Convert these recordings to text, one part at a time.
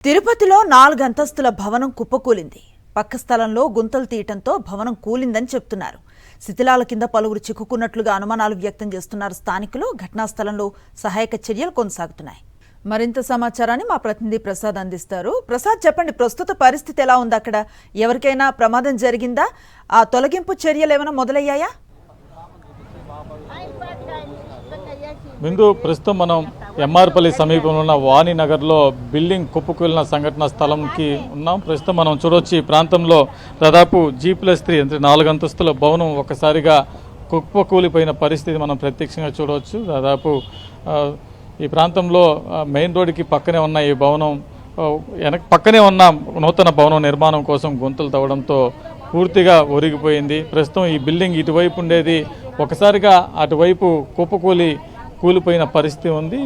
తిరుపతిలో 4 అంతస్తుల భవనం కుప్పకూలింది. పక్క స్థలంలో గుంతలు తీయటంతో భవనం కూలిందని చెప్తున్నారు. శిథిలాల కింద పలువురు చిక్కుకున్నట్లుగా అనుమానాలు వ్యక్తం చేస్తున్నారు స్థానికులు. ఘటనా స్థలంలో సహాయక చర్యలు కొనసాగుతున్నాయి. మరింత సమాచారాన్ని మా ప్రతినిధి ప్రసాద్ అందిస్తారు. ప్రసాద్, చెప్పండి, ప్రస్తుత పరిస్థితి ఎలా ఉంది? అక్కడ ఎవరికైనా ప్రమాదం జరిగిందా? ఆ తొలగింపు చర్యలు ఏమైనా మొదలయ్యాయా? బిందు, ప్రస్తుతం మనం ఎంఆర్పల్లి సమీపంలో ఉన్న వాణినగర్లో బిల్డింగ్ కుప్పకూలిన సంఘటన స్థలంకి ఉన్నాం. ప్రస్తుతం మనం చూడొచ్చు, ఈ ప్రాంతంలో దాదాపు G+3 అంటే 4 అంతస్తుల భవనం ఒక్కసారిగా కుప్పకూలిపోయిన పరిస్థితి మనం ప్రత్యక్షంగా చూడవచ్చు. దాదాపు ఈ ప్రాంతంలో మెయిన్ రోడ్డుకి పక్కనే ఉన్న ఈ భవనం పక్కనే ఉన్న నూతన భవనం నిర్మాణం కోసం గుంతలు తవ్వడంతో పూర్తిగా ఒరిగిపోయింది. ప్రస్తుతం ఈ బిల్డింగ్ ఇటువైపు ఉండేది ఒకసారిగా అటువైపు కూలిపోయిన పరిస్థితి ఉంది.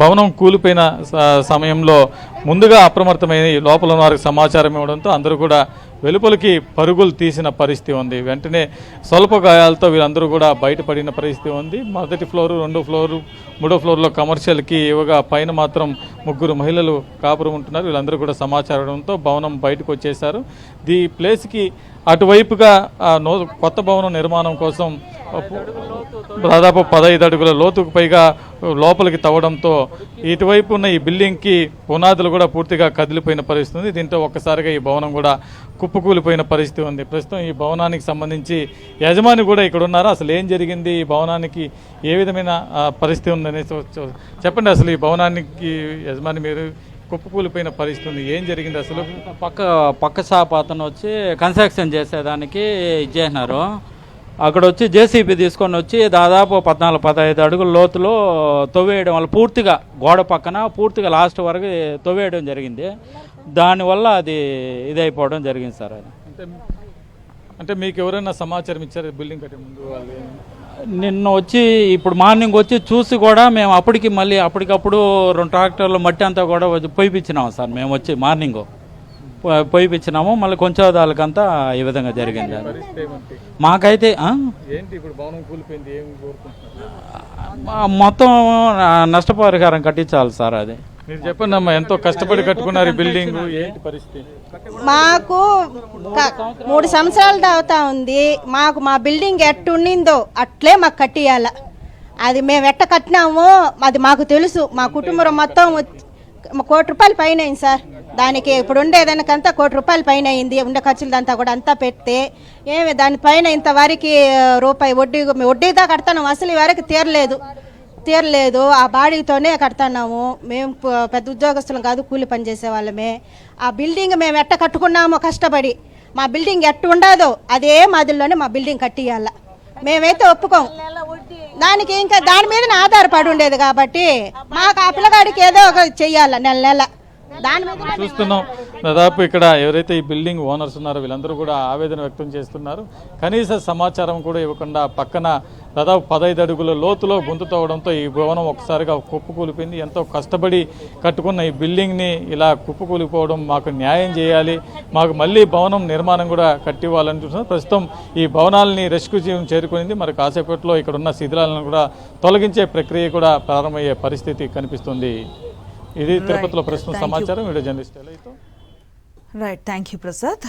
భవనం కూలిపోయిన సమయంలో ముందుగా అప్రమత్తమైన లోపల ఉన్న వారికి సమాచారం ఇవ్వడంతో అందరూ కూడా వెలుపలికి పరుగులు తీసిన పరిస్థితి ఉంది. వెంటనే స్వల్ప గాయాలతో వీళ్ళందరూ కూడా బయటపడిన పరిస్థితి ఉంది. మొదటి ఫ్లోరు, 2వ ఫ్లోరు, 3వ ఫ్లోర్లో కమర్షియల్కి ఇవ్వగా పైన మాత్రం 3 మహిళలు కాపురం ఉంటున్నారు. వీళ్ళందరూ కూడా సమాచారంతో భవనం బయటకు వచ్చేశారు. ఈ ప్లేస్కి అటువైపుగా కొత్త భవనం నిర్మాణం కోసం దాదాపు 15 అడుగుల లోతుకు పైగా లోపలికి తవ్వడంతో ఇటువైపు ఉన్న ఈ బిల్డింగ్కి పునాదులు కూడా పూర్తిగా కదిలిపోయిన పరిస్థితి ఉంది. దీంతో ఒక్కసారిగా ఈ భవనం కూడా కుప్పకూలిపోయిన పరిస్థితి ఉంది. ప్రస్తుతం ఈ భవనానికి సంబంధించి యజమాని కూడా ఇక్కడ ఉన్నారు. అసలు ఏం జరిగింది, ఈ భవనానికి ఏ విధమైన పరిస్థితి ఉందని చెప్పండి. అసలు ఈ భవనానికి యజమాని మీరు, కుప్పకూలిపోయిన పరిస్థితి ఉంది, ఏం జరిగింది అసలు? పక్క షాప్ అతను వచ్చి కన్స్ట్రక్షన్ చేసేదానికి ఇచ్చేసినారు. అక్కడ వచ్చి జేసీబీ తీసుకొని వచ్చి దాదాపు 14-15 అడుగుల లోతులో తవ్వేయడం వల్ల పూర్తిగా గోడ పక్కన పూర్తిగా లాస్ట్ వరకు తవ్వేయడం జరిగింది. దానివల్ల అది ఇదైపోవడం జరిగింది సార్. అది అంటే మీకు ఎవరైనా సమాచారం ఇచ్చారు బిల్డింగ్ కట్టే ముందు? వాళ్ళు నిన్న వచ్చి ఇప్పుడు మార్నింగ్ వచ్చి చూసి కూడా మేము అప్పటికప్పుడు 2 ట్రాక్టర్లు మట్టి అంతా కూడా పోయిపించినాము సార్. మేము వచ్చి మార్నింగ్ పోయిపించినాము. మళ్ళీ కొంచెం దానికంతా ఈ విధంగా జరిగింది. మాకైతే మొత్తం నష్టపరిహారం కట్టించాలి సార్. అది మీరు చెప్పండి అమ్మా, ఎంతో కష్టపడి కట్టుకున్నారు బిల్డింగ్, ఏంటి పరిస్థితి? మాకు 3 సంవత్సరాలు అవుతా ఉంది. మా బిల్డింగ్ ఎట్టుండిందో అట్లే మాకు కట్టియాల. అది మేము ఎట్ట కట్టినామో అది మాకు తెలుసు. మా కుటుంబం మొత్తం ₹1 కోటి పైన అయింది సార్. దానికి ఇప్పుడు ఉండేదానికంతా ₹1 కోటి పైన అయింది. ఉండే ఖర్చులదంతా కూడా అంతా పెడితే ఏమి దానిపైన ఇంతవరకు రూపాయి వడ్డీదా కడతాను. అసలు ఈ వరకు తీరలేదు. ఆ బాడీతోనే కడతాము. మేము పెద్ద ఉద్యోగస్తులం కాదు, కూలి పని చేసే వాళ్ళమే. ఆ బిల్డింగ్ మేము ఎట్ట కట్టుకున్నామో కష్టపడి, మా బిల్డింగ్ ఎట్టు ఉండదో అదే మాదిరిలోనే మా బిల్డింగ్ కట్టియాల. మేమైతే ఒప్పుకోం. దానికి ఇంకా దాని మీద ఆధారపడి ఉండేది కాబట్టి మాకు ఆ పిల్లగాడికి ఏదో ఒక చెయ్యాల నెల దాని మీద చూస్తున్నాం. దాదాపు ఇక్కడ ఎవరైతే ఈ బిల్డింగ్ ఓనర్స్ ఉన్నారో వీళ్ళందరూ కూడా ఆవేదన వ్యక్తం చేస్తున్నారు. కనీస సమాచారం కూడా ఇవ్వకుండా పక్కన దాదాపు 15 అడుగుల లోతులో గుంత తవ్వడంతో ఈ భవనం ఒకసారిగా కుప్పకూలిపోయింది. ఎంతో కష్టపడి కట్టుకున్న ఈ బిల్డింగ్ని ఇలా కుప్పకూలిపోవడం, మాకు న్యాయం చేయాలి, మాకు మళ్ళీ భవనం నిర్మాణం కూడా కట్టివ్వాలని చూస్తున్నారు. ప్రస్తుతం ఈ భవనాలని రెస్క్యూ చేయడం చేరుకునింది. మరి కాసేపట్లో ఇక్కడ ఉన్న శిథిలాలను కూడా తొలగించే ప్రక్రియ కూడా ప్రారంభమయ్యే పరిస్థితి కనిపిస్తుంది. ఇది తిరుపతిలో ప్రస్తుతం సమాచారం. Video journalist right, thank you Prasad.